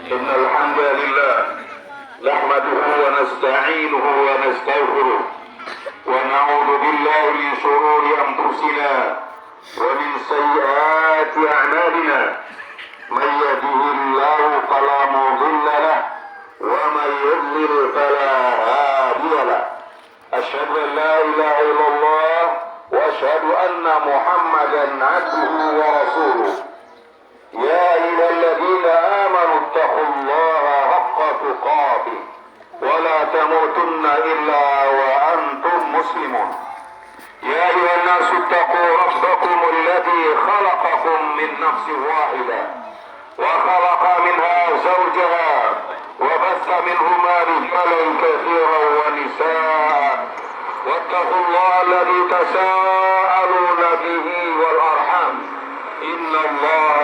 إن الحمد لله نحمده ونستعينه ونستغفره ونعوذ بالله من شرور أنفسنا ومن سيئات أعمالنا. من يهده الله فلا مضل له ومن يضلل فلا هادي له. أشهد أن لا إله إلا الله وأشهد أن محمدا عبده ورسوله. يا أيها الذين آمنوا اتقوا الله حق تقاته ولا تموتن إلا وأنتم مسلمون. يا أيها الناس اتقوا ربكم الذي خلقكم من نفس واحدة وخلق منها زوجها وبث منهما رجالا كثيرا ونساء واتقوا الله الذي تساءلون به والأرحام إن الله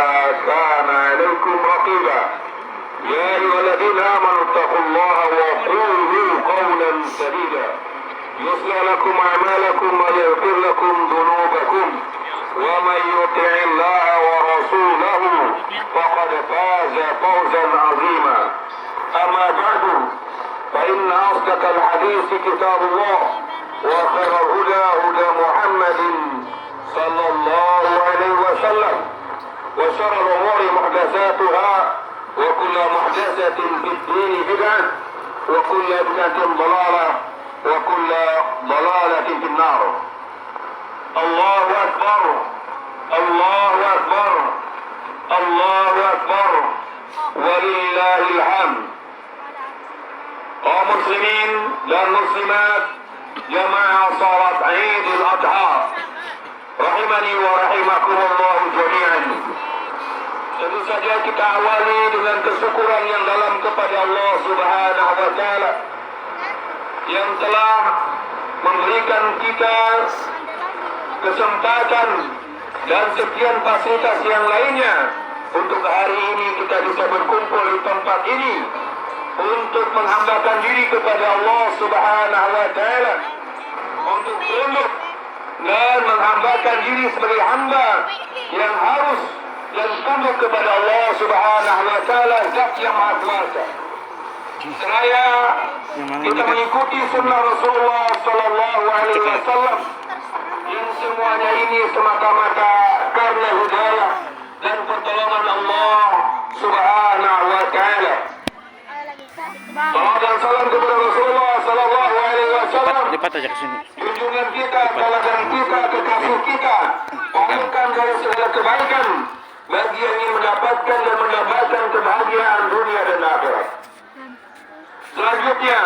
كان عليكم رقيبا. يا أيها الذين آمنوا اتقوا الله وقولوا قولا سديدا يصلح لكم أعمالكم ويغفر لكم ذنوبكم ومن يطع الله ورسوله فقد فاز فوزا عظيما. أما بعد فإن أصدق الحديث كتاب الله وخير الهدى هدى محمد صلى الله عليه وسلم وشر الأمور محدثاتها وكل محدثة في الدين بدعة وكل بدعة ضلالة وكل ضلالة في النار. الله أكبر الله أكبر الله أكبر ولله الحمد. kaum muslimin dan muslimat jamaah salat Idul Adha rahimani wa rahimakumullah jami'an. Tentu saja kita awali dengan kesyukuran yang dalam kepada Allah Subhanahu wa taala yang telah memberikan kita kesempatan dan sekian fasilitas yang lainnya untuk hari ini kita bisa berkumpul di tempat ini untuk menghambakan diri kepada Allah Subhanahu wa taala, untuk tunduk dan menghambakan diri sebagai hamba yang harus dan tunduk kepada Allah Subhanahu wa taala Zat yang Maha Kuasa. Seraya kita mengikuti sunnah Rasulullah sallallahu alaihi wasallam yang semuanya ini semata-mata karena hidayah dan pertolongan Allah Subhanahu wa taala. Salam dan salam kepada Rasulullah sallallahu alaihi wasallam. Lipat aja ke sini. Junjungan kita, teladan kita, kekasih kita, panutan dari segala kebaikan bagi yang ingin mendapatkan dan mendapatkan kebahagiaan dunia dan akhirat. Selanjutnya,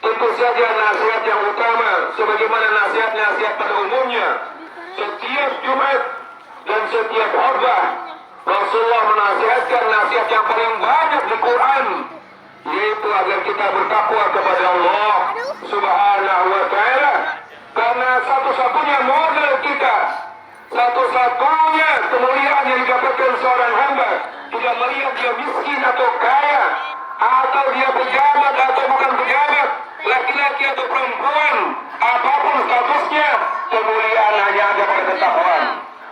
tentu saja nasihat yang utama sebagaimana nasihat-nasihat pada umumnya. Setiap Jumat dan setiap khutbah Rasulullah menasihatkan nasihat yang paling banyak di Quran, yaitu agar kita bertakwa kepada Allah Subhanahu wa taala, karena satu-satunya modal kita, satu-satunya kemuliaan yang didapatkan seorang hamba tidak melihat dia miskin atau kaya, atau dia pejabat atau bukan pejabat, laki-laki atau perempuan, apapun statusnya, kemuliaan hanya ada pada ketakwaan,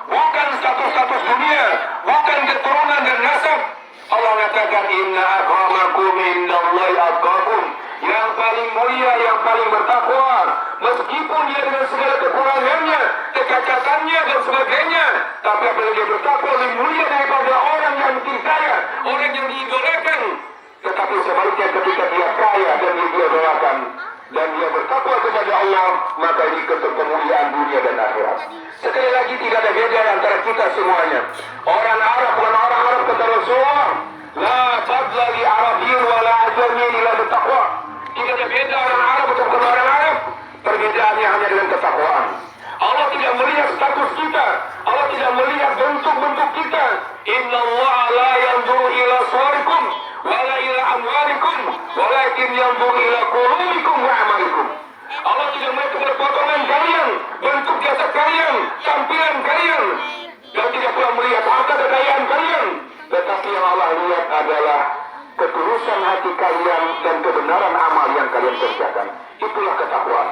bukan status-status dunia, bukan keturunan dan nasab. Allah mengatakan inna akramakum indallahi atqakum, yang paling mulia, yang paling bertakwa, meskipun dia dengan segala kekurangannya, kekacatannya dan sebagainya, tapi apabila dia bertakwa lebih mulia daripada orang yang kaya, orang yang diidolakan. Tetapi sebaliknya ketika dia kaya dan diidolakan dan dia bertakwa kepada Allah, maka ini kemuliaan dunia dan akhirat. Sekali lagi tidak ada beda antara kita semuanya. Orang Arab bukan orang Arab, kata Rasulullah, la fadla li Arabiyyin wa la ajamiyyin illa bittaqwa. Tidak ada beda orang Arab bukan orang Arab, perbedaannya hanya dengan ketakwaan. Allah tidak melihat status kita, Allah tidak melihat bentuk-bentuk kita. Innallaha la yanzuru ila suwarikum wala ila amwalikum walakin yanzuru ila qulubikum wa amalikum. Allah tidak melihat kepada potongan kalian, bentuk jasad kalian, tampilan kalian, dan tidak pula melihat harta kekayaan kalian, tetapi yang Allah lihat adalah ketulusan hati kalian dan kebenaran amal yang kalian kerjakan. Itulah ketakwaan.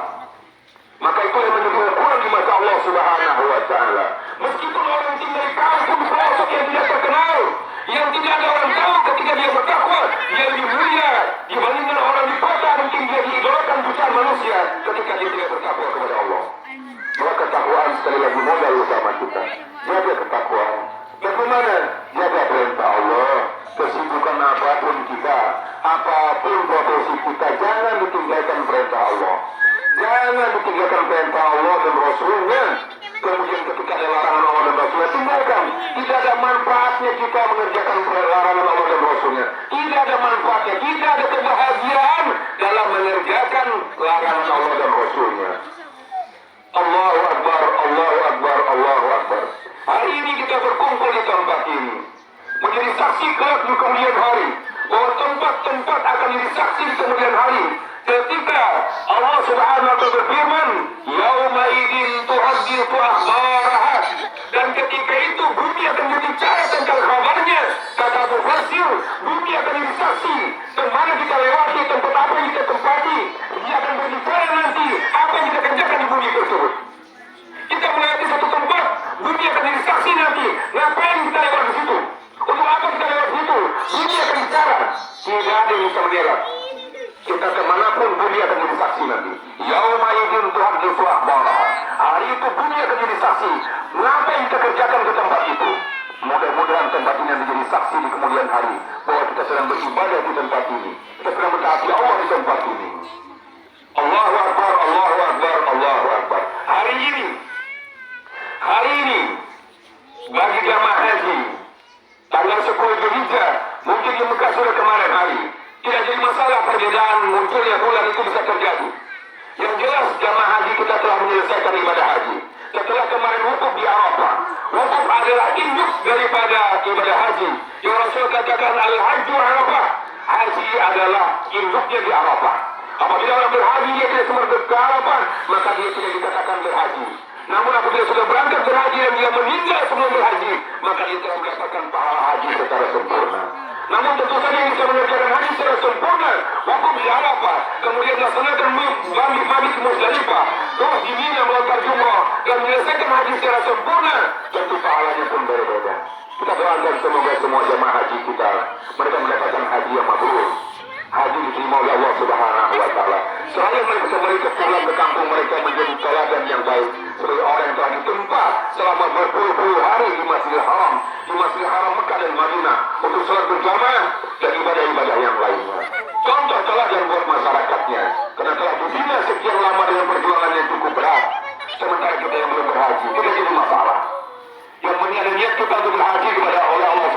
Maka itu yang menjadi ukuran di mata Allah Subhanahu wa taala. Meskipun orang tinggal di kampung pelosok yang tidak terkenal, yang tidak ada orang tahu ketika dia bertakwa apapun profesi kita, jangan ditinggalkan perintah Allah. Jangan ditinggalkan perintah Allah dan Rasulnya. Kemudian ketika ada larangan Allah dan Rasulnya, tinggalkan. Tidak ada manfaatnya kita mengerjakan larangan Allah dan Rasulnya. Tidak ada manfaatnya, tidak ada kebahagiaan dalam mengerjakan larangan Allah dan Rasulnya. Allahu Akbar, Allahu Akbar, Allahu Akbar. Hari ini kita berkumpul di tempat ini menjadi saksi kelak di kemudian hari, bahwa tempat-tempat akan jadi saksi di kemudian hari ketika Allah Subhanahu wa taala berfirman, yauma idzin tuhadditsu akhbaraha, dan ketika itu bumi akan berbicara tentang kabarnya. Kata Mufassir, bumi akan jadi saksi kemana kita lewati, tempat apa yang kita tempati. Dia akan berbicara nanti apa yang kita kerjakan di bumi tersebut. Kita melewati satu tempat, bumi akan jadi saksi nanti. Ngapain kita lewat di situ? Untuk apa kita lewat situ? Bumi akan bicara. Tidak ada yang bisa mengelak. Kita kemanapun bumi akan jadi saksi nanti. Yauma idzin tuhadditsu akhbaraha. Hari itu bumi akan jadi saksi. Mengapa yang kita kerjakan ke tempat itu? Mudah-mudahan tempat ini menjadi saksi di kemudian hari bahwa kita sedang beribadah di tempat ini. Kita sedang mentaati Allah di tempat ini. Allahu Akbar, Allahu Akbar, Allahu Akbar. Hari ini bagi jamaah haji tanggal 10 Dzulhijjah, mungkin di Mekah sudah kemarin hari. Tidak jadi masalah perbedaan munculnya bulan itu bisa terjadi. Yang jelas jamaah haji kita telah menyelesaikan ibadah haji. Setelah kemarin wukuf di Arafah. Wukuf adalah induk daripada ibadah haji. Yang Rasul katakan al-hajju Arafah. Haji adalah induknya di Arafah. Apabila orang berhaji dia tidak sempat ke Arafah, maka dia tidak dikatakan berhaji. Namun apabila sudah berangkat berhaji dan dia meninggal sebelum berhaji, maka dia telah mendapatkan pahala haji secara sempurna. Namun tentu saja yang bisa mengerjakan haji secara sempurna, wukuf di Arafah, kemudian melaksanakan mabit Muzdalifah, terus di Mina melontar jumrah dan menyelesaikan haji secara sempurna, tentu pahalanya pun berbeda. Kita doakan semoga semua jemaah haji kita mereka mendapatkan haji yang mabrur. Haji diterima oleh Allah Subhanahu wa taala. Selain mereka pulang ke kampung mereka menjadi teladan yang baik sebagai orang yang telah ditempa selama berpuluh-puluh hari di Masjidil Haram, di Masjidil Haram Mekah dan Madinah untuk sholat berjamaah dan ibadah-ibadah yang lainnya. Contoh teladan buat masyarakatnya, karena telah dibina sekian lama dengan perjuangan yang cukup berat. Sementara kita yang belum berhaji tidak jadi masalah. Yang penting ada niat kita untuk berhaji kepada Allah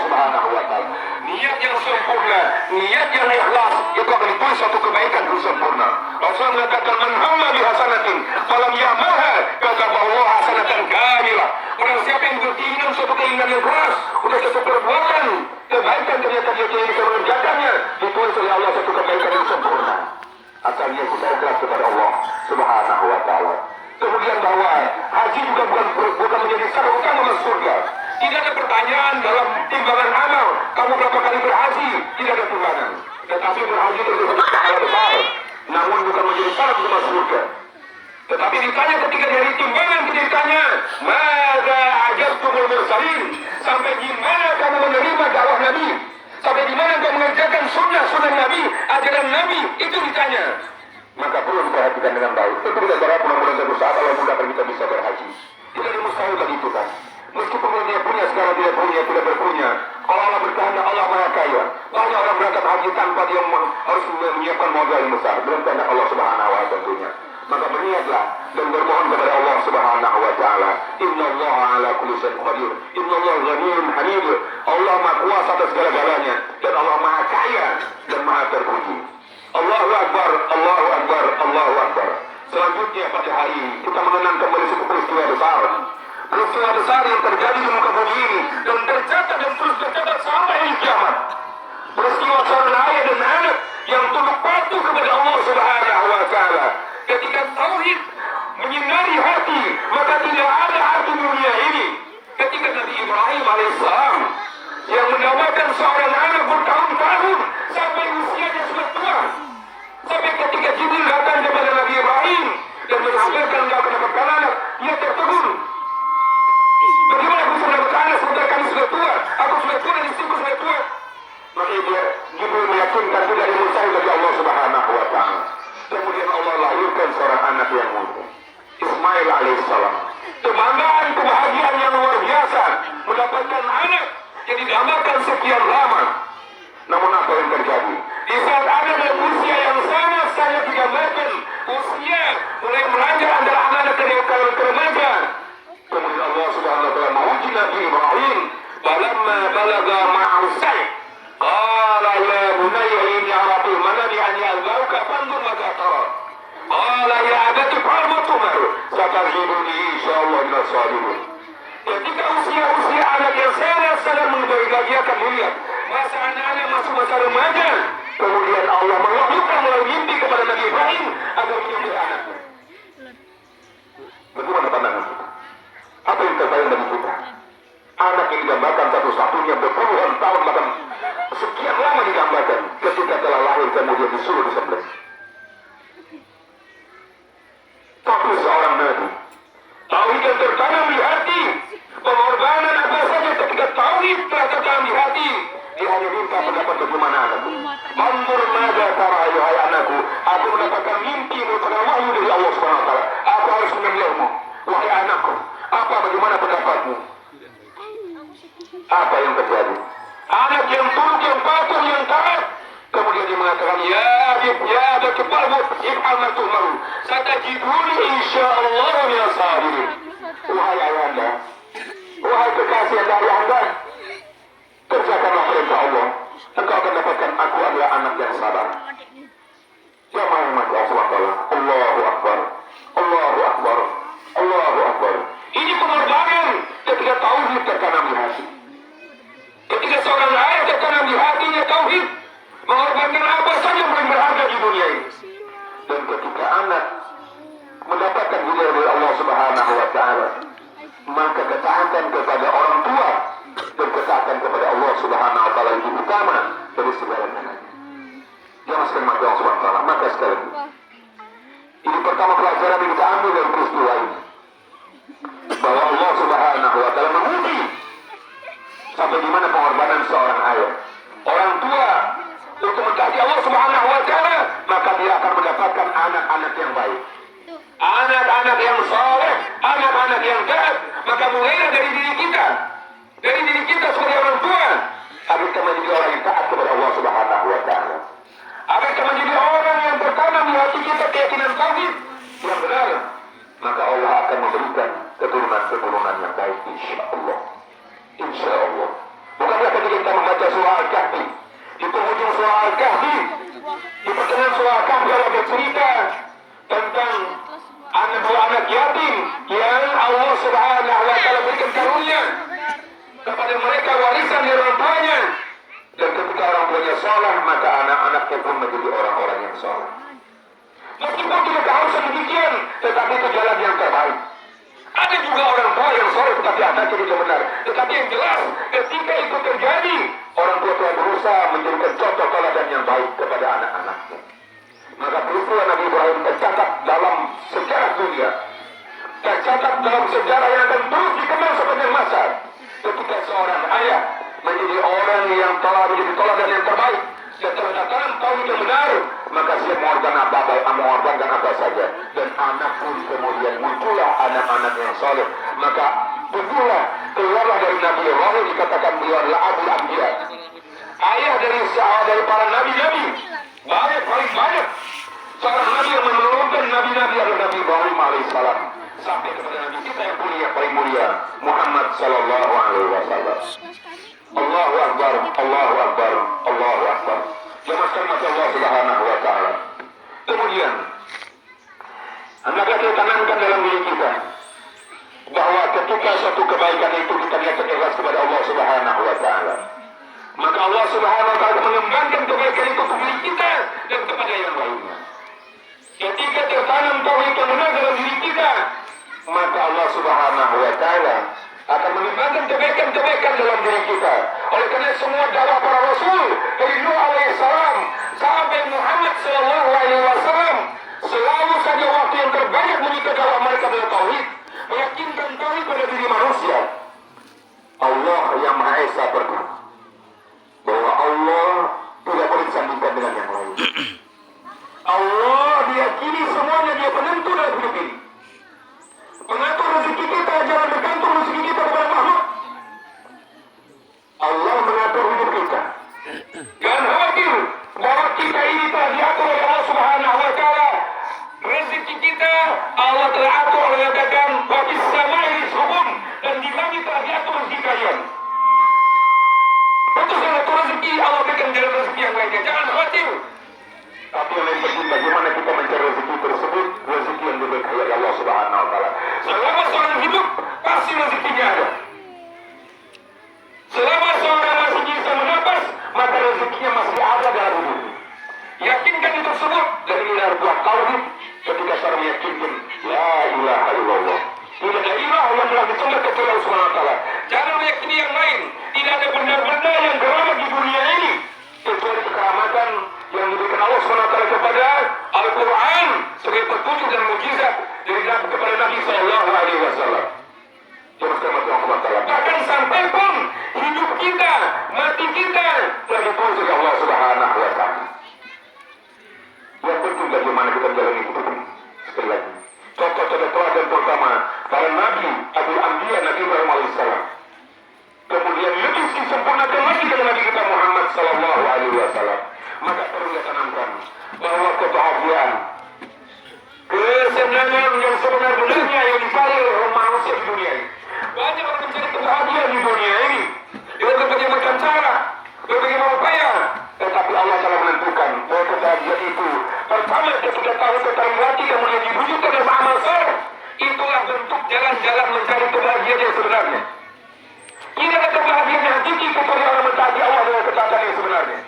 Subhanahu wa taala. Niat yang sempurna, niat yang ikhlas itu akan ditulis suatu kebaikan yang sempurna. Rasul mengatakan man hamma bi hasanatin falam ya'malha kataba Allah hasanatan kamilah. Orang siapa yang berkeinginan suatu keinginan yang keras untuk suatu perbuatan kebaikan ternyata dia tidak bisa mengerjakannya, ditulis oleh Allah suatu kebaikan yang sempurna. Asalnya kita ikhlas kepada Allah Subhanahu wa taala. Kemudian bahwa haji juga bukan menjadi syarat utama masuk surga. Tidak ada pertanyaan dalam timbangan amal. Kamu berapa kali berhaji? Tidak ada timbangan. Tetapi berhaji itu pahala besar. Namun bukan menjadi syarat untuk masuk surga. Tetapi ditanya ketika di hari timbangan kita ditanya, "Mada ajabtumul mursalin?" Sampai di mana kamu menerima dakwah Nabi? Sampai di mana kamu mengerjakan sunnah Nabi, ajaran Nabi? Itu ditanya. Maka perlu diperhatikan dengan baik. Itu tidak berharap mudah-mudahan suatu saat Allah mudahkan kita bisa berhaji. Tidak ada mustahil bagi kita. Meskipun dia punya sekarang tidak punya, tidak berpunya. Kalau Allah berkehendak, Allah Maha Kaya. Banyak orang berangkat haji tanpa dia harus menyiapkan modal yang besar. Belum kehendak Allah Subhanahu wa taala tentunya. Maka berniatlah dan bermohon kepada Allah Subhanahu wa taala. Innallaha ala kulli syai'in qadir. Innallaha ghaniyyun hamid. Allah Maha kuasa atas segala-galanya dan Allah Maha Kaya dan Maha terpuji. Allahu Akbar, Allahu Akbar, Allahu Akbar. Selanjutnya pada hari ini kita mengenang kembali sebuah peristiwa besar. Peristiwa besar yang terjadi di muka bumi ini dan tercatat dan terus tercatat sampai hari kiamat. Peristiwa seorang ayah dan anak yang tunduk patuh kepada Allah Subhanahu wa taala. Ketika tauhid menyinari hati, maka tidak ada arti dunia ini. Ketika Nabi Ibrahim alaihissalam yang mendapatkan seorang anak bertahun-tahun sampai usianya sudah tua. Sampai ketika Jibril datang kepada Nabi Ibrahim dan menghampirkan engkau mendapatkan anak, dia tertegun. Bagaimana aku sudah mendapatkan anak sementara kami sudah tua? Aku sudah tua dan istriku sudah tua. Maka dia Jibril meyakinkan tidak ada mustahil bagi Allah Subhanahu wa taala. Kemudian Allah lahirkan seorang anak yang mulia, Ismail alaihissalam. Kebanggaan, kebahagiaan yang luar biasa mendapatkan anak yang didambakan sekian lama. Namun apa yang terjadi? mulai melanggar antara anak dan remaja. Kemudian Allah Subhanahu wa taala menguji Nabi Ibrahim, "Balamma balagha ma'ahu as-sa'y, qala ya bunayya inni ara fil manami an ya'dhauka fanzur madza tara." Qala ya abati fa'al ma tu'mar, satajiduni insyaallah min as-sabirin. Ketika usia anak yang sadar mengetahui lagi akan melihat masa anak-anak masuk masa remaja, kemudian Allah mewahyukan melalui mimpi kepada Nabi Ibrahim agar menyembelih anaknya. Bagaimana pandangan kita? Apa yang terbayang bagi kita? Anak yang digambarkan satu-satunya berpuluhan tahun, bahkan sekian lama digambarkan, ketika telah lahir kemudian disuruh disembelih. Tapi seorang nabi, tauhid yang tertanam di hati, pengorbanan apa saja ketika tauhid telah tertanam di hati, dia hanya minta pendapat bagaimana anakku. Mandur mada tara ayuhai anakku, aku mendapatkan mimpi merupakan wahyu dari Allah Subhanahu wa taala. Aku harus menyembelihmu, wahai anakku. Apa bagaimana pendapatmu? Apa yang terjadi? Anak yang tunduk, yang patuh, yang taat. Kemudian dia mengatakan, ya abib, ya abib, kepalmu, if'al ma tu'maru, satajiduni insyaallah min as-sabirin. Wahai ayahanda, wahai kekasih anda ayahanda, kerjakanlah perintah Allah, engkau akan dapatkan aku adalah anak yang sabar. Ya Muhammad Allah, Allahu Akbar, Allahu Akbar, Allahu Akbar. Ini pengorbanan ketika tauhid tertanam di hati. Ketika seorang ayah tertanam di hatinya tauhid, mengorbankan apa saja yang paling berharga di dunia ini. Dan ketika anak mendapatkan hidayah dari Allah Subhanahu wa taala, maka ketaatan kepada orang tua dan ketaatan kepada Allah Subhanahu wa taala itu utama dari segalanya. Jangan sekali mati Allah Subhanahu wa taala. Maka sekali ini pertama pelajaran yang kita ambil dari peristiwa ini, bahwa Allah Subhanahu wa taala menguji sampai di mana pengorbanan seorang ayah, orang tua untuk mentaati Allah Subhanahu wa taala, maka dia akan mendapatkan anak-anak yang baik, anak-anak yang saleh, anak-anak yang taat. Maka mulailah dari diri kita sebagai orang tua, agar kita menjadi orang yang taat kepada Allah Subhanahu wa taala, agar kita menjadi orang yang tertanam di hati kita keyakinan tauhid yang benar. Maka Allah akan memberikan keturunan-keturunan yang baik, insyaallah. Insyaallah. Bukankah ketika kita membaca surah Al-Kahfi, di penghujung surah Al-Kahfi, di pertengahan surah Al-Kahfi Allah bercerita tentang dua anak yatim yang Allah Subhanahu wa taala berikan karunia kepada mereka warisan dari orang tuanya, dan ketika orang tuanya saleh, maka anak-anaknya pun menjadi orang-orang yang saleh. Meskipun tidak keharusan demikian, tetapi itu jalan yang terbaik. Ada juga orang tua yang saleh tetapi anaknya tidak benar. Tetapi yang jelas, ketika itu terjadi, orang tua telah berusaha menjadikan contoh teladan yang baik kepada anak-anaknya. Maka peristiwa Nabi Ibrahim tercatat dalam sejarah dunia, tercatat dalam sejarah yang akan terus dikenal sepanjang masa. Ketika seorang ayah menjadi orang yang telah menjadi teladan yang terbaik dan telah tertanam tauhid yang benar, maka siap mengorbankan apa saja. Dan anak pun kemudian muncullah anak-anak yang saleh. Maka begitulah keluarlah dari Nabi Ibrahim, dikatakan beliau adalah Abul Anbiya, ayah dari para nabi-nabi. Paling banyak seorang nabi yang menurunkan nabi-nabi adalah Nabi Ibrahim alaihissalam, sampai kepada nabi kita yang paling mulia Muhammad sallallahu alaihi wasallam. Allahu Akbar, Allahu Akbar, Allahu Akbar. Jemaah sekalian Allah Subhanahu wa taala. Kemudian hendaklah kita tanamkan dalam diri kita bahwa ketika suatu kebaikan itu kita niatkan ikhlas kepada Allah Subhanahu wa taala, maka Allah Subhanahu wa taala mengembangkan kebaikan itu kepada kita dan kepada yang lainnya. Ketika tertanam tauhid yang benar dalam diri kita, maka Allah Subhanahu wa taala akan mengembangkan kebaikan-kebaikan dalam diri kita. Oleh karena semua dakwah para rasul dari Nuh alaihissalam sampai Muhammad sallallahu alaihi wasallam, selalu saja waktu yang terbanyak menyita dakwah mereka adalah tauhid, meyakinkan tauhid pada diri manusia. Allah yang Maha Esa berkata bahwa Allah tidak boleh disandingkan dengan yang lain. Allah diyakini semuanya, dia penentu dalam hidup ini. Mengatur rezeki kita, jangan bergantung rezeki kita kepada makhluk. Allah mengatur hidup kita. Jangan khawatir bahwa kita ini telah diatur oleh Allah Subhanahu wa taala. Rezeki kita kita Allah telah atur mengatakan wa bis samai rizqukum, dan di langit telah diatur rezeki kalian. Betul sangat rezeki Allah berikan jalan rezeki yang lainnya, jangan khawatir. Tapi yang lain penting bagaimana kita mencari rezeki tersebut, rezeki yang diberkahi oleh Allah Subhanahu wa taala. Selama seorang hidup pasti rezekinya ada. Selama seorang masih bisa menapas, maka rezekinya masih ada dalam hidup. Yakinkan itu tersebut dari ilah buat tauhid ketika seorang yakinkan la ilaha illallah. Tidak ada ilah yang telah disembah kecuali Allah Subhanahu wa taala. Jangan meyakini yang lain. Tidak ada benda-benda yang keramat di dunia ini kecuali kekeramatan yang diberikan Allah Subhanahu wa taala kepada Al-Qur'an sebagai petunjuk dan mukjizat dari Nabi kepada Nabi sallallahu alaihi wasallam. Bahkan sampai pun hidup kita, mati kita telah ditulis oleh Allah Subhanahu wa taala. Yang penting bagaimana kita menjalani hidup ini. Sekali lagi, contoh-contoh teladan pertama para nabi, Abul Anbiya, Nabi Ibrahim alaihissalam. Kemudian lebih disempurnakan lagi dengan Nabi kita Muhammad sallallahu alaihi wasallam. Maka perlu kita tanamkan bahwa kebahagiaan, kesenangan yang sebenar-benarnya yang dicari oleh manusia di dunia ini. Banyak orang mencari kebahagiaan di dunia ini dengan berbagai macam cara, berbagai macam upaya. Tetapi Allah telah menentukan bahwa kebahagiaan itu pertama ketika tahu tentang mati kemudian diwujudkan dalam amal saleh. Itulah bentuk jalan-jalan mencari kebahagiaan yang sebenarnya. Tidak ada kebahagiaan yang hakiki kecuali orang mentaati Allah dengan ketaatan yang sebenarnya.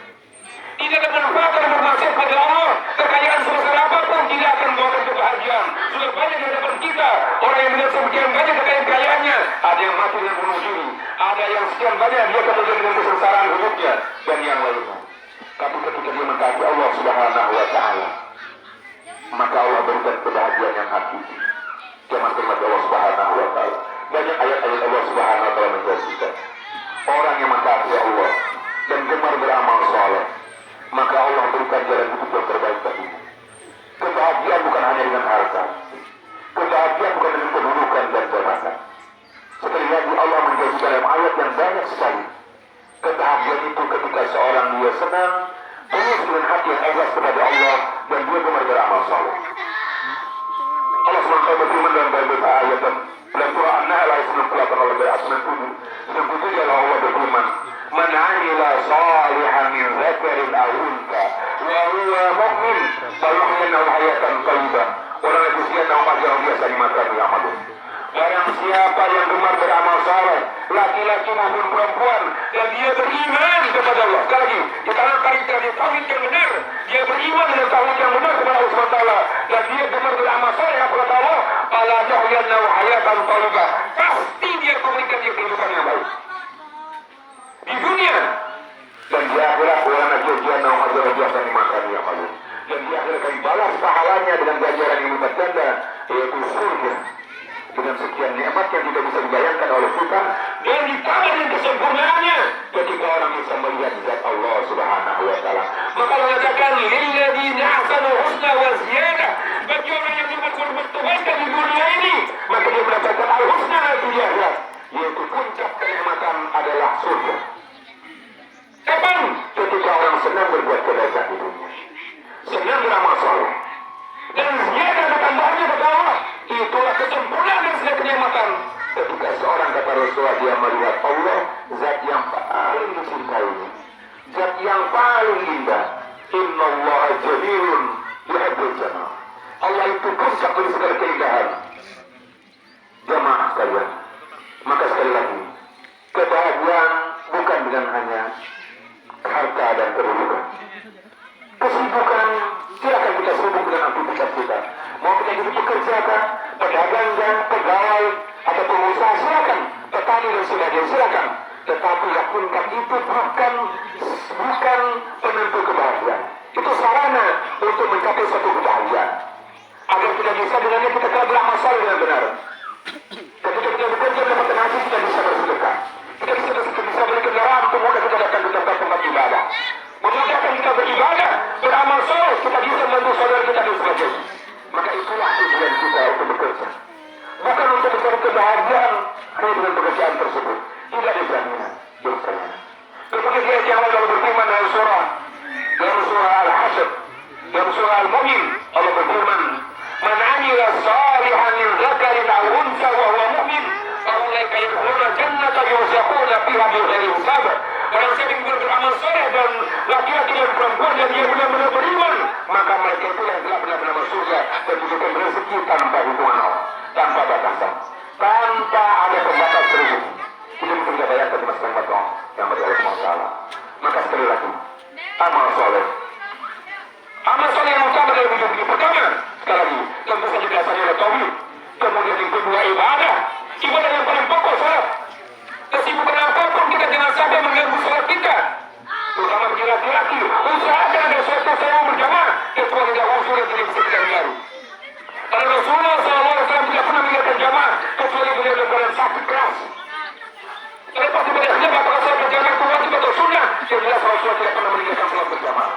Tidak ada manfaat yang bermaksud pada Allah. Kekayaan sebesar apapun tidak akan membawakan kebahagiaan. Sudah banyak di hadapan kita orang yang melihat sekian banyak kekayaan-kayaannya. Ada yang mati dengan bunuh diri, ada yang sekian banyak dia kemudian dengan kesengsaraan hidupnya dan yang lainnya. Tapi ketika dia mentaati Allah Subhanahu wa taala, maka Allah berikan kebahagiaan yang hakiki. Jangan terima Allah Subhanahu wa taala. Banyak ayat-ayat Allah Subhanahu wa taala menjelaskan orang yang mentaati Allah dan gemar beramal saleh, maka Allah berikan jalan hidup yang terbaik baginya. Kebahagiaan bukan hanya dengan harta, kebahagiaan bukan dengan kedudukan dan jabatan. Sekali lagi Allah menjelaskan dalam ayat yang banyak sekali. Kebahagiaan itu ketika seorang dia senang, tulus dengan hati yang ikhlas kepada Allah dan dia gemar beramal saleh. Allah SWT berfirman dalam ayat dalam surah An-Nahl ayat 98 Allah berasal 97 adalah Allah berfirman, "Man 'amila shalihan min dzakarin aw untha wa huwa mu'min falyuhyihi hayatan thayyibah wa la yusyi'annahu ajran bi'ahsani ma kanu ya'malun." Barang siapa yang gemar beramal saleh, laki-laki maupun perempuan, dan dia beriman kepada Allah. Sekali lagi, kita akan cari tauhid yang benar. Dia beriman dengan tauhid yang benar kepada Allah SWT, dan dia gemar beramal saleh kepada Allah. Allah yuhyihi hayatan thayyibah. Pasti dia memberikan dia kehidupan yang baik di dunia dan di akhirat. Wa la yusyi'annahu ajran bi'ahsani ma kanu ya'malun. Dan di akhirat akan balas pahalanya dengan ganjaran yang lipat ganda, yaitu surga dengan sekian nikmat yang tidak bisa dibayangkan oleh kita, dan ditambah dengan kesempurnaannya ketika orang bisa melihat zat Allah Subhanahu wa taala. Maka Allah katakan lilladzina ahsanu husna wa ziyadah, bagi orang yang berbuat kebaikan di dunia ini maka dia mendapatkan al-husna di akhirat, yaitu puncak kenikmatan adalah surga. Kapan? Ketika orang senang berbuat kebaikan di dunia, senang beramal saleh, dan ziyadah bertambahnya kepada Allah. Itulah kesempurnaan dan segala kenikmatan. Ketika seorang kata Rasulullah dia melihat Allah, zat yang paling dicintai, zat yang paling indah. Inna Allah jamilun yuhibbul jamal. Allah itu puncak dari segala keindahan. Jamaah sekalian, maka sekali lagi, kebahagiaan bukan dengan hanya harta dan kedudukan. Kesibukan, silakan kita sibuk dengan aktivitas kita. Mau kita jadi pekerja kan, pedagang kan, pegawai atau pengusaha, silakan. Petani dan sebagainya, silakan. Tetapi yakinkan itu bukan penentu kebahagiaan. Itu sarana untuk mencapai suatu kebahagiaan. Agar kita bisa dengannya kita telah beramal saleh dengan benar. Ketika kita bekerja dapat hasil, kita bisa bersedekah. Kita bisa beri kendaraan untuk mudah kita datang ke tempat-tempat ibadah. Memudahkan kita beribadah, beramal saleh, kita bisa membantu saudara kita dan sebagainya. Maka itulah tujuan kita untuk bekerja. Bukan untuk mencari kebahagiaan hanya dengan pekerjaan tersebut. Tidak ada jaminan. Ketika dia yang lalu berfirman dalam surah Al-Hasyr, dalam surah Al-Mu'min, Allah berfirman, "Man عمل صالحا من ذكر أو أنثى وهو مؤمن فأولئك يدخلون الجنة يرزقون فيها بغير حساب. Barang siapa yang beramal soleh dan laki-laki dan perempuan dan dia benar-benar beriman, maka mereka itu yang telah benar-benar masuk surga dan diberikan rezeki tanpa hitungan, tanpa batasan, tanpa ada pembatas rezeki. Kita bisa kita bayangkan di masa yang berada Allah SWT. Maka sekali lagi, amal soleh. Amal soleh yang utama dalam hidup ini. Pertama, sekali lagi, tentu saja dasarnya adalah tauhid. Kemudian yang kedua ibadah. Ibadah yang paling pokok salat. Kesibukan apapun kita jangan sampai mengganggu salat kita. Terutama bagi laki-laki, usahakan ada suatu salat berjamaah kecuali ada usul yang tidak bisa kita hindari. Karena Rasulullah SAW tidak pernah meninggalkan jamaah kecuali beliau dalam keadaan sakit keras. Terlepas daripada siapa apakah salat berjamaah itu wajib atau sunnah, yang jelas Rasulullah tidak pernah meninggalkan salat berjamaah.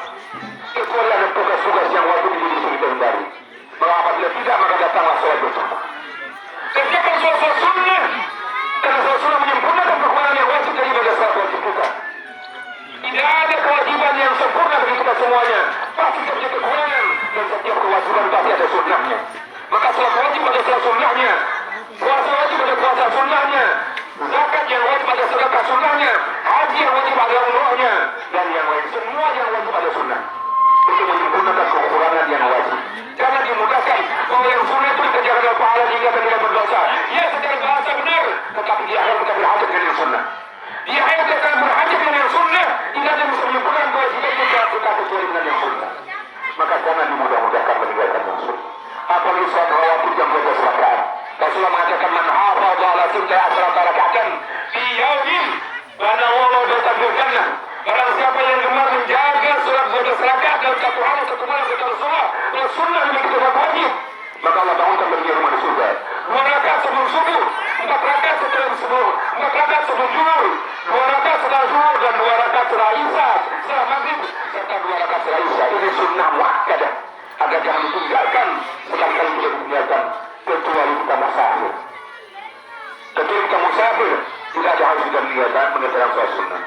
Kecuali ada tugas-tugas yang wajib bisa kita hindari. Bahwa apabila tidak maka datanglah salat berjamaah. Kerjakan salat sunnah. Karena Rasulullah menyempurnakan kekuatan yang wajib daripada salat wajib kita. Tidak ada kewajiban yang sempurna bagi kita semuanya. Pasti kita punya kekurangan dan setiap kewajiban pasti ada sunnahnya. Maka salat wajib ada salat sunnahnya, puasa wajib ada puasa sunnahnya, zakat yang wajib ada sedekah sunnahnya, haji yang wajib ada umrohnya, dan yang lain semua yang wajib ada sunnah. Itu menyempurnakan kekurangan yang wajib. Jangan dimudahkan bahwa yang sunnah itu dikerjakan oleh pahala hingga tidak berdosa. Ya secara bahasa benar, tetapi di akhir kita berhajat dengan yang sunnah. Di akhir kita berhajat dengan yang sunnah, tidak ada bisa menyempurnakan kewajiban kita kecuali dengan yang sunnah. Maka jangan dimudah-mudahkan meninggalkan yang sunnah. Apalagi saat rawatib yang berada rakaat. Rasulullah mengatakan man hafadha ala sinta asrata raka'atan fi yaumin bana Allahu baitahu jannah. Barang siapa yang gemar menjaga salat 12 rakaat dalam satu hari satu malam kata Rasulullah, dan sunnah ini kita wajib, maka Allah bangunkan bagi rumah di surga. 2 rakaat sebelum subuh, 4 rakaat setelah subuh, 4 rakaat sebelum zuhur, 2 rakaat setelah zuhur dan 2 rakaat setelah isya, setelah maghrib serta 2 rakaat setelah isya. Ini sunnah muakkadah. Agar jangan ditinggalkan sekali-kali tidak ditinggalkan kecuali kita musafir. Kecuali kita musafir tidak ada harus kita meninggalkan sholat sunnah.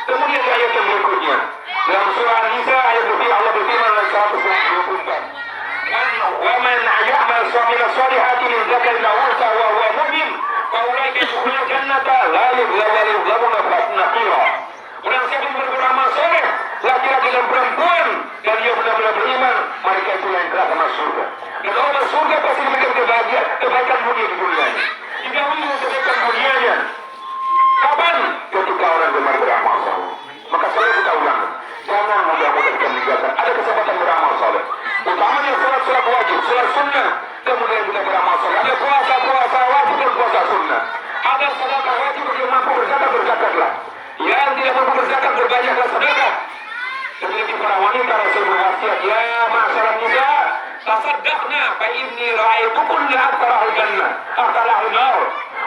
Kemudian ayat yang berikutnya dalam surah An-Nisa ayat berfirman Allah berfirman dalam 124. Wa man ya'mal salihati min dzakarin aw untha wa huwa mu'min fa ulaika yadkhuluna jannata la yuzlamuna naqira. Barang siapa yang beramal soleh, laki-laki dan perempuan, dan dia benar-benar beriman, mereka itu yang telah masuk surga. Dan kalau masuk surga pasti diberikan kebahagiaan, kebaikan dunia di dunianya. Jika ingin kebaikan dunianya, kapan? Ketika orang gemar beramal soleh. Maka selalu kita ulang, jangan mudah-mudah kita meninggalkan. Ada kesempatan beramal soleh. Utamanya sholat wajib, sholat sunnah. Kemudian kita beramal soleh. Ada puasa wajib dan puasa sunnah. Ada sedekah wajib bagi yang mampu berzakat, berzakatlah. Yang tidak mampu berzakat berbanyaklah sedekah. Demikian para wanita Rasul berwasiat, ya ma'asyaral nisa, tasaddaqna fa inni ra'aytukunna aktsarahul jannah, aktsarahun nar.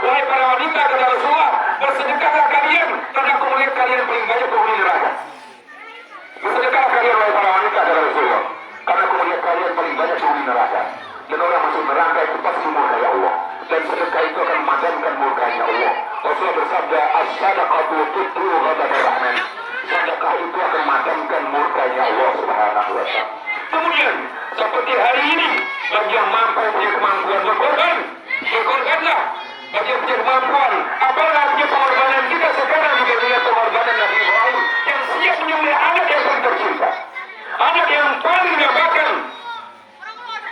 Wahai para wanita kata Rasulullah, bersedekahlah kalian karena aku melihat kalian paling banyak penghuni neraka. Bersedekahlah kalian wahai para wanita kata Rasulullah, karena aku melihat kalian paling banyak penghuni neraka. Dan orang masuk neraka itu pasti murka Allah. Dan sedekah itu akan memadamkan murkanya Allah. Rasulullah bersabda, as-sadaqatu tudhu ghadab ar-rahman. Sedekah itu akan memadamkan murkanya Allah Subhanahu wa ta'ala. Kemudian, seperti hari ini, bagi yang mampu punya kemampuan berkorban, berkorbanlah. Bagi yang punya kemampuan, apalah artinya pengorbanan kita sekarang dibandingkan pengorbanan Nabi Ibrahim yang siap menyembelih anak yang paling tercinta, anak yang paling diabaikan.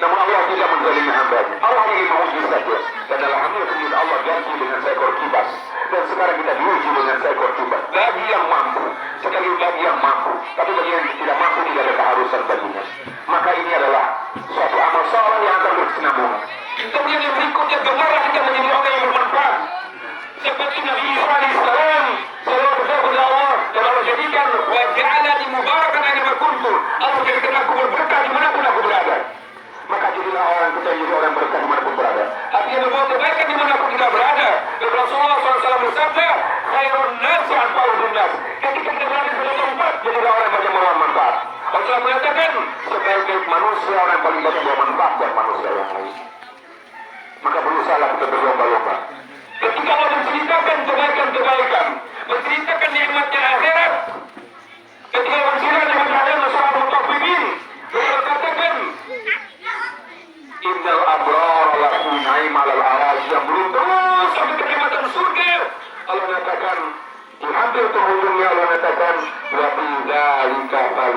Namun Allah tidak menzalimi hambanya. Allah ingin menguji saja. Dan alhamdulillah kemudian Allah ganti dengan seekor kibas. Dan sekarang kita diuji dengan seekor kibas. Bagi yang mampu. Sekali bagi yang mampu. Tapi bagi yang tidak mampu tidak ada keharusan baginya. Maka ini adalah suatu amal soleh yang akan berkesinambungan. Kemudian yang berikutnya, gemarlah kita menjadi orang yang bermanfaat. Seperti Nabi Isa alaihissalam. Selalu berdoa kepada Allah. Dan Allah jadikan wa ja'alani mubarakan aina kuntu. Allah jadikan aku berberkah dimanapun aku berada. Maka jadilah orang kita jadi orang berkah dimanapun berada. Artinya membawa kebaikan dimanapun kita berada. Dan Rasulullah SAW bersabda, khairun nasi anfa'uhum nas. Ketika kita berada di suatu tempat, jadilah orang yang banyak membawa manfaat. Rasulullah mengatakan, sebaik-baik manusia orang yang paling banyak membawa manfaat buat manusia yang lain. Maka berusahalah kita berlomba-lomba. Ketika Allah menceritakan kebaikan-kebaikan, menceritakan nikmatnya akhirat, ketika menceritakan nikmatnya akhirat, Rasulullah mutafikin, beliau katakan, Innal abrar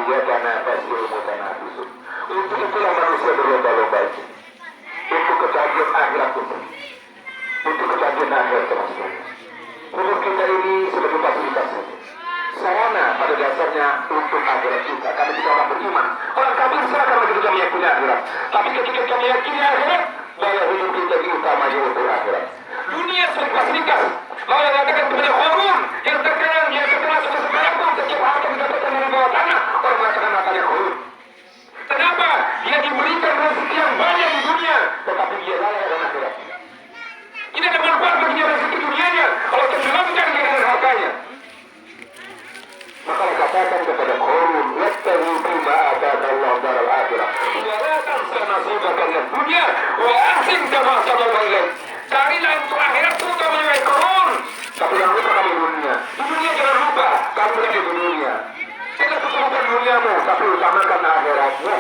falyatanafasul mutanafisun. Untuk itulah manusia berlomba-lomba itu. Untuk kebahagiaan akhirat itu. Untuk kebahagiaan akhirat teman-teman. Umur kita ini sebagai fasilitas saja. Sarana pada dasarnya untuk akhirat kita. Karena kita orang beriman. Orang kafir silakan bagi kita meyakini akhirat. Tapi ketika kita meyakini akhirat, bahwa hidup kita diutamanya untuk akhirat. Dunia sebagai fasilitas. Bahwa yang mengatakan kepada korun yang terkenal sekarang pun setiap harta mendapatkan dari bawah tanah. Orang mengatakan matanya korun. Kenapa? Dia diberikan rezeki yang banyak di dunia, tetapi dia lalai dengan akhirat. Tidak ada manfaat bagi dia rezeki dunianya kalau tenggelamkan dia dengan hartanya. Maka katakan kepada korun, "Wattabi bima ataka Allah daral akhirah, wa la tansa nasibaka minad dunya, wa ahsin kama sabaqaka ilaik." Carilah untuk akhirat terutama yang korun. Tapi yang lupa kamu dunia. Di dunia jangan lupa kamu berada di dunia. Tidak tutupkan duniamu, tapi utamakan akhiratmu.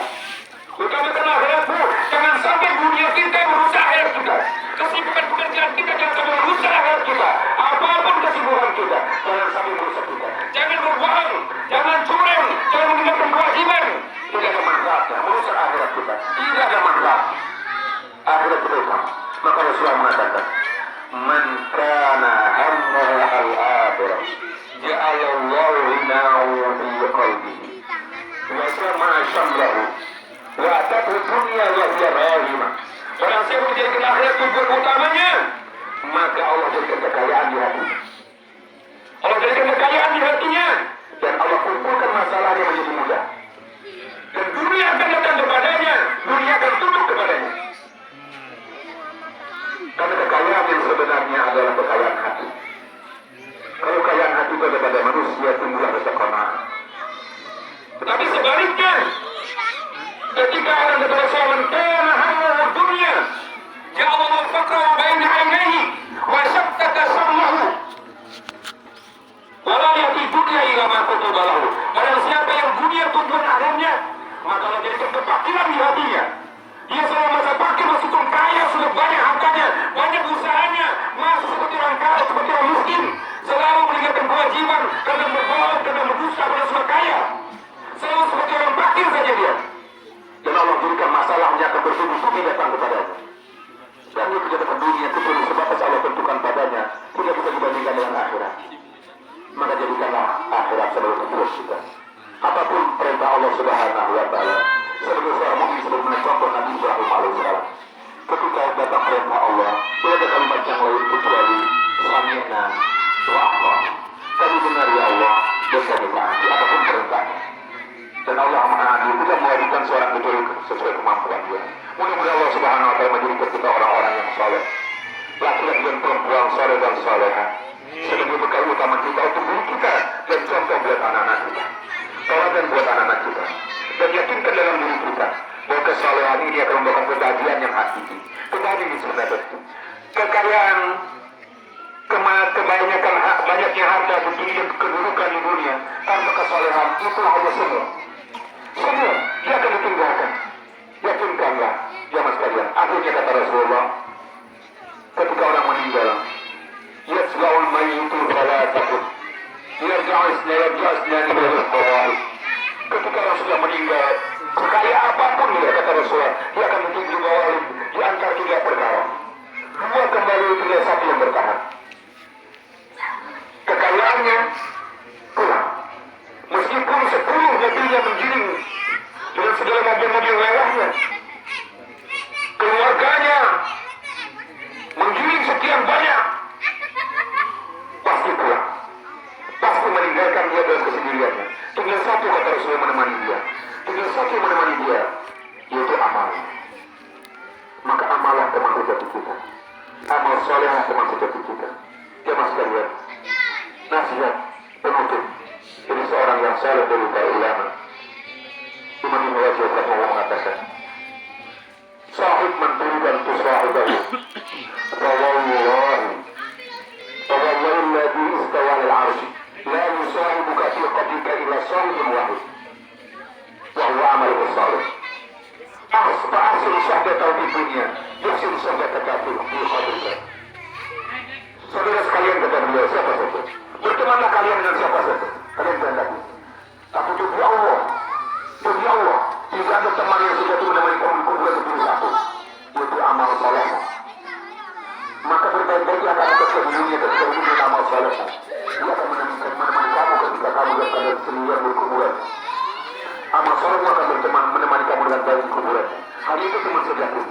Utamakan akhiratmu. Jangan sampai dunia kita merusak akhirat kita. Kesibukan pekerjaan kita jangan sampai merusak akhirat kita. Apapun kesibukan kita, jangan sampai merusak kita. Jangan berbohong, jangan curang, jangan meninggalkan kewajiban. Tidak ada manfaatnya, merusak akhirat kita. Tidak ada manfaat. Akhirat kita utama. Maka Rasulullah mengatakan, "Man kana hammuhu al-akhirah, ja'alallahu ghinahu fi qalbihi, wa sama'a syamlahu, wa atatu dunya wa hiya rahimah." Barang siapa menjadikan akhirat tujuan utamanya, maka Allah berikan kekayaan di hatinya. Allah berikan kekayaan di hatinya, dan Allah kumpulkan masalahnya menjadi mudah. Dan dunia akan datang kepadanya, dunia akan tunduk kepadanya. Karena kekayaan yang sebenarnya adalah kekayaan hati. Kalau kekayaan hati itu ada pada manusia, tumbuhlah rasa qanaah. Tetapi sebaliknya, ketika orang berdosa kana hammuhu dunya, ja'ala al-faqra baina 'ainaihi wa shattata sam'ahu. Wa la yati dunya ila ma kutiba lahu. Barang siapa yang dunia tujuan akhirnya, maka Allah jadikan kefakiran di hatinya. Dia selama masa fakir meskipun kaya, sudah banyak hartanya, banyak usahanya, masih seperti orang kaya, seperti orang miskin, selalu meninggalkan kewajiban karena berbohong, karena berdusta pada sudah kaya, selalu seperti orang fakir saja dia. Dan Allah berikan masalahnya akan bertubi-tubi datang kepadanya. Dan dia kejadian dunia itu perlu sebatas Allah tentukan padanya, tidak bisa dibandingkan dengan akhirat. Maka jadikanlah akhirat sebagai tujuan kita. Apapun perintah Allah Subhanahu wa Ta'ala, sebagai seorang mukmin sebagaimana contoh Nabi Ibrahim alaihissalam, ketika datang perintah Allah, tidak ada kalimat yang lain kecuali sami'na wa ata'na. Kami benar ya Allah dan kami taati apapun perintahnya. Dan Allah Maha Adil, tidak mewajibkan seorang betul sesuai kemampuan dia. Mudah-mudahan Allah Subhanahu wa Ta'ala menjadikan kita orang-orang yang saleh, laki-laki dan perempuan saleh dan saleha, sebagai bekal utama kita untuk diri kita dan contoh buat anak-anak kita. Teladan buat anak-anak kita. Dan yakinkan dalam diri kita bahwa kesalehan ini akan membawa kebahagiaan yang hakiki, kebahagiaan yang sebenarnya. Kekayaan, kebanyakan banyaknya harta di dunia, kedudukan di dunia, tanpa kesalehan itu hanya semua. Semua dia akan ditinggalkan. Yakinkanlah, jamaah sekalian. Akhirnya kata Rasulullah, ketika orang meninggal, yasba'ul mayyitu fala takut, yarja'isna ilaihi qawal. Ketika orang sudah meninggal, sekaya apapun dia, kata Rasulullah, dia akan menjadi bawah di antara tiga perkara. Dua kembali, tinggal satu yang bertahan. Kekayaannya kurang. Meskipun 10 mobilnya mengiring dengan segala mobil-mobil mewahnya, keluarganya menggiring sekian banyak, pasti kurang. Pasti meninggalkan dia dalam kesendiriannya. Tinggal satu kata Rasulullah menemani dia. Tinggal satu yang menemani dia, yaitu amal. Maka amalah teman sejati kita. Amal solehah teman sejati kita. Jemaah sekalian, nasihat penutup dari seorang yang saleh dari para ulama. Imam Ibnu Rajab rahimahullah mengatakan, sahib menturidan tu sahibahu, fawallahi alladhi istawa al-arsh, la yusahibuka fi qabrika illa sahibun wahid, wa huwa amaluhu salih. Fa'asil syahdatau di dunia, yusil syahdataka fi qabrika. Saudara sekalian, kata beliau, siapa saja, bertemanlah kalian dengan siapa saja, kalian kehendaki, tapi tujuh Allah teman yang sejati menemani kamu di kuburan itu satu, yaitu amal soleh. Maka berbaik-baiklah kamu ketika di dunia ketika hidup dengan amal soleh. Dia akan menemani kamu ketika kamu dalam sendirian di kuburan. Amal solehmu akan menemani kamu dengan baik di kuburan. Hal itu teman sejati.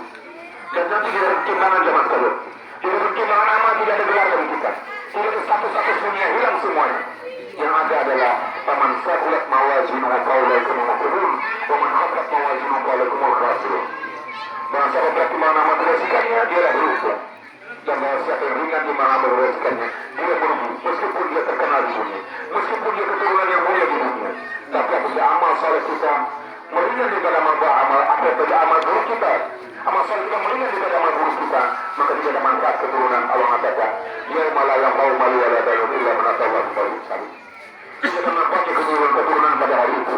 Dan nanti tidak ada pertimbangan zaman sekarang. Tidak ada pertimbangan amal, tidak ada gelar dari kita. Tidak ada status-status dunia, hilang semuanya. Yang ada adalah faman saqulat mawazinuhu faulaikum al-muflihun wa man khaffat mawazinuhu faulaikum al-khasirun. Barang siapa pertimbangan amal dirasikannya, dia beruntung. Dan barang siapa yang ringan timbangan amal dirasikannya, dia merugi. Meskipun dia terkenal di dunia, meskipun dia keturunan yang mulia di dunia, tapi apabila amal saleh kita meringan daripada amal buruk kita, amal saleh kita meringan daripada amal buruk kita, maka tidak ada manfaat keturunan. Allah mengatakan, yauma la yanfa'u malun wala banun illa man atallaha biqalbin salim. Tidak ada manfaat keturunan pada hari itu.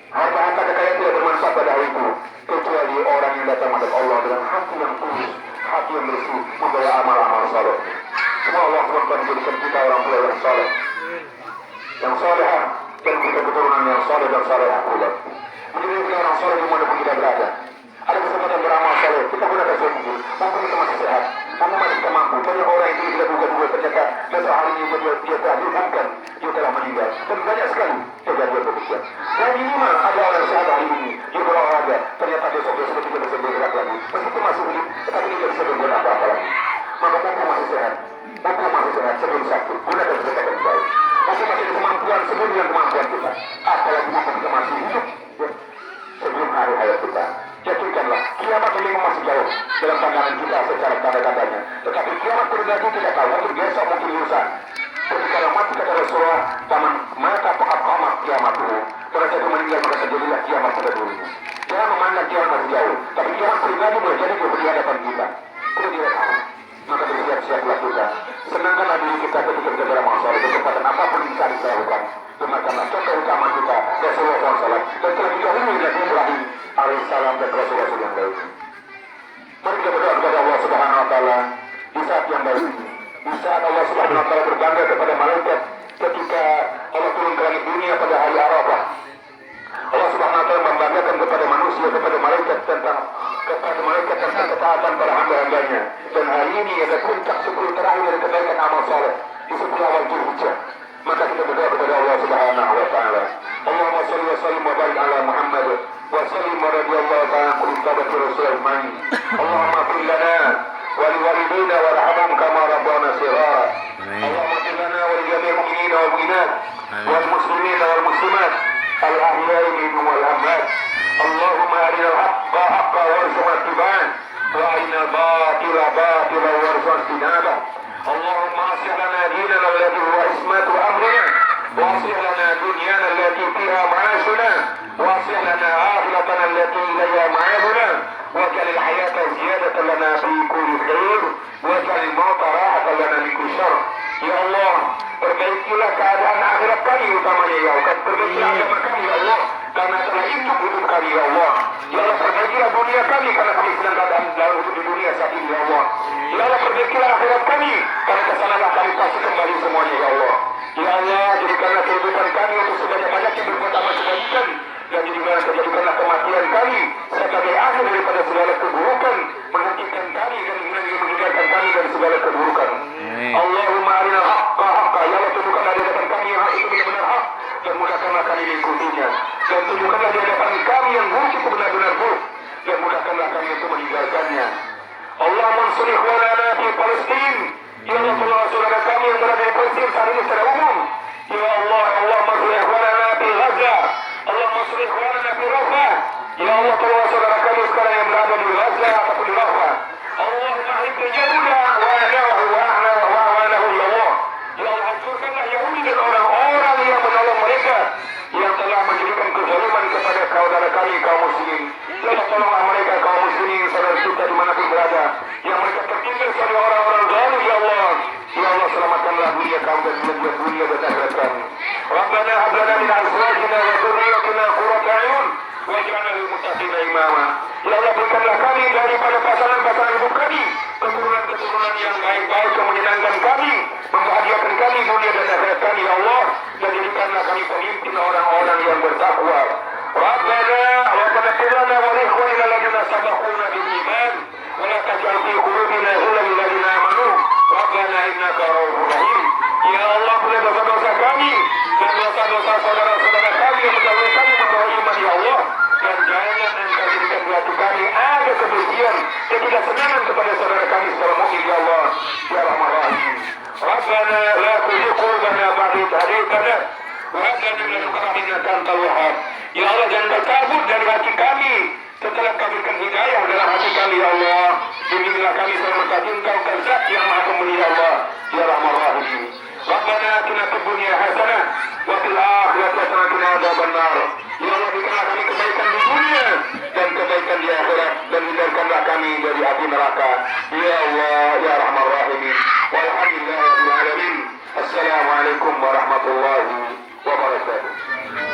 Harta-harta kekayaan tidak bermanfaat pada hari itu, kecuali orang yang datang menghadap Allah dengan hati yang tulus, hati yang bersih, membawa amal-amal saleh. Semua Allah SWT menjadikan kita orang tua yang saleh, yang saleh, dan kita keturunan yang saleh dan salehah pula. Menjadi kita orang saleh dimanapun kita berada. Ada kesempatan beramal saleh, kita gunakan semua. Mungkin kita masih sehat, namun masih kita mampu. Banyak orang itu tidak duga-duga ternyata besok hari ini dia telah diumumkan, dia telah meninggal. Dan banyak sekali kejadian demikian. Dan minimal ada orang sehat hari ini, dia berolahraga, ternyata besok-besok tidak bisa bergerak lagi. Meskipun masih hidup, tetapi tidak bisa berbuat apa-apa lagi. Maka mumpung masih sehat, sebelum sakit, gunakan zakat yang baik. Masih ada kemampuan sebelum dengan kemampuan kita. Apalagi mumpung kita masih hidup, sebelum hari hayat kita. Yakinkanlah, kiamat memang masih jauh dalam pandangan kita secara tanda-tandanya. Tetapi kiamat terjadi tidak tahu, mungkin besok, mungkin lusa. Jadi kalau mati kata Rasulullah, zaman mata pekat qamat kiamat itu, pada saat meninggal maka terjadilah kiamat pada dirinya. Jangan memandang kiamat masih jauh, tapi kiamat terjadi boleh jadi di hadapan kita. Kita tidak tahu. Maka bersiap-siaplah kita. Senangkanlah diri kita ketika kita beramal saleh, kesempatan apapun bisa kita lakukan. Gunakanlah contoh utama kita, Rasulullah SAW, dan telah didahului Nabi Ibrahim alaihissalam dan Rasul-Rasul yang lain. Mari kita berdoa kepada Allah Subhanahu Wa Taala di saat yang baik ini. Di saat Allah Subhanahu Wa Taala berbangga kepada malaikat ketika Allah turun ke langit dunia pada hari Arafah. Allah Subhanahu Wa Taala membanggakan kepada manusia, kepada malaikat tentang ketaatan para hamba-hambanya. Dan hari ini ada puncak 10 terakhir dari kebaikan amal saleh di 10 awal Dzulhijjah. Maka kita berdoa kepada Allah Subhanahu Wa Taala. Allahumma shalli wa sallim wa barik ala Muhammad wa sallim radhiyallahu ta'ala an sahabati Rasul ajma'in. Allahumma qul lana wa li walidayna warhamhum kama rabbana shighara. Allahumma qul lana wa li jami'il mu'minina wal mu'minat wal muslimina wal muslimat al ahya'i minhum wal amwat. Allahumma arina al-haqqa haqqan warzuqna ittiba'ah wa arina al-batila batilan warzuqna ijtinabah. Allahumma aslih lana dinana alladhi huwa ismatu amrina wa aslih lana dunyana allati fiha ma'ashuna wa aslih lana akhiratana allati ilayha ma'aduna waj'al al-hayata ziyadatan lana fi kulli khair waj'al al-mauta rahatan lana min kulli syarr. Ya Allah, perbaikilah keadaan akhirat kami utamanya ya Allah. Perbaikilah agama kami ya Allah, karena telah hidup kami ya Allah. Ya Allah, perbaikilah dunia kami karena kami sedang keadaan dalam hidup di dunia saat ini ya Allah. Ya Allah, perbaikilah akhirat kami karena kesanalah kami pasti kembali semuanya ya Allah. Ya Allah, jadikanlah kehidupan kami untuk sebanyak-banyaknya berbuat amal kebaikan, dan jadikanlah kematian kami sebagai akhir daripada segala keburukan, menghentikan kami dan meninggalkan kami dari segala keburukan. Allahumma arina haqqa haqqa. Ya Allah, tunjukkanlah di hadapan kami yang hak itu benar-benar hak, dan mudahkanlah kami mengikutinya. Dan tunjukkanlah di hadapan kami yang buruk itu benar-benar buruk, dan mudahkanlah kami untuk meninggalkannya. Allahumma ansur ikhwanana fi Palestin. Ya Allah, tolong saudara kami yang berada di Palestin saat ini secara umum. Ya Allah, Allahumma ansur ikhwanana fi Gaza. Allahumma ansur ikhwanana fi Rafah. Ya Allah, tolong saudara kami sekarang yang berada di Gaza ataupun di Rafah. Allahumma ahlik Yahuda wa a'nahu ya Allah. Ya Allah, hancurkanlah Yahudi dan orang-orang yang menolong mereka yang telah menjadikan kezaliman kepada saudara kami kaum muslimin. Ya Allah, tolonglah mereka kaum muslimin saudara kita dimanapun berada yang mereka tertinggal oleh orang-orang zalim ya Allah. Ya Allah, selamatkanlah dunia kami dan dunia dan akhirat kami. Rabbana hab lana min azwajina wa dhurriyyatina qurrata a'yun waj'alna lil muttaqina imama. Ya Allah, berikanlah kami daripada pasangan-pasangan hidup kami keturunan-keturunan yang baik-baik yang menyenangkan kami, membahagiakan kami dunia dan akhirat kami ya Allah, dan jadikanlah kami pemimpin orang-orang yang bertakwa. Rabbana wa taj'al fi qulubina ghillan lil ladzina amanu rabbana innaka ra'ufur rahim. Ya Allah, ampuni dosa-dosa kami dan dosa-dosa saudara-saudara kami yang mendahului kami membawa iman, ya Allah. Dan jangan Engkau jadikan di hati kami ada kebencian, ketidaksenangan kepada saudara kami secara mukmin, ya Allah, ya Rahman Rahim. Rabbana la tuzigh qulubana ba'da idh hadaytana wa hab lana min ladunka rahmatan innaka antal wahhab. Ya Allah, jangan berkabut dari hati kami setelah Kau berikan hidayah dalam hati kami, ya Allah. Bimbinglah kami serta Engkau Zat yang Maha Pemberi, ya Allah, ya Rahman Rahim. Rabbana atina fid dunya hasanah wa fil akhirati hasanah wa qina adzabannar. Ya Allah, berikanlah kami kebaikan di dunia dan kebaikan di akhirat, dan hindarkanlah kami dari api neraka, ya Allah, ya Rahman Rahim. Walhamdulillahirabbil alamin. Assalamualaikum warahmatullahi wabarakatuh.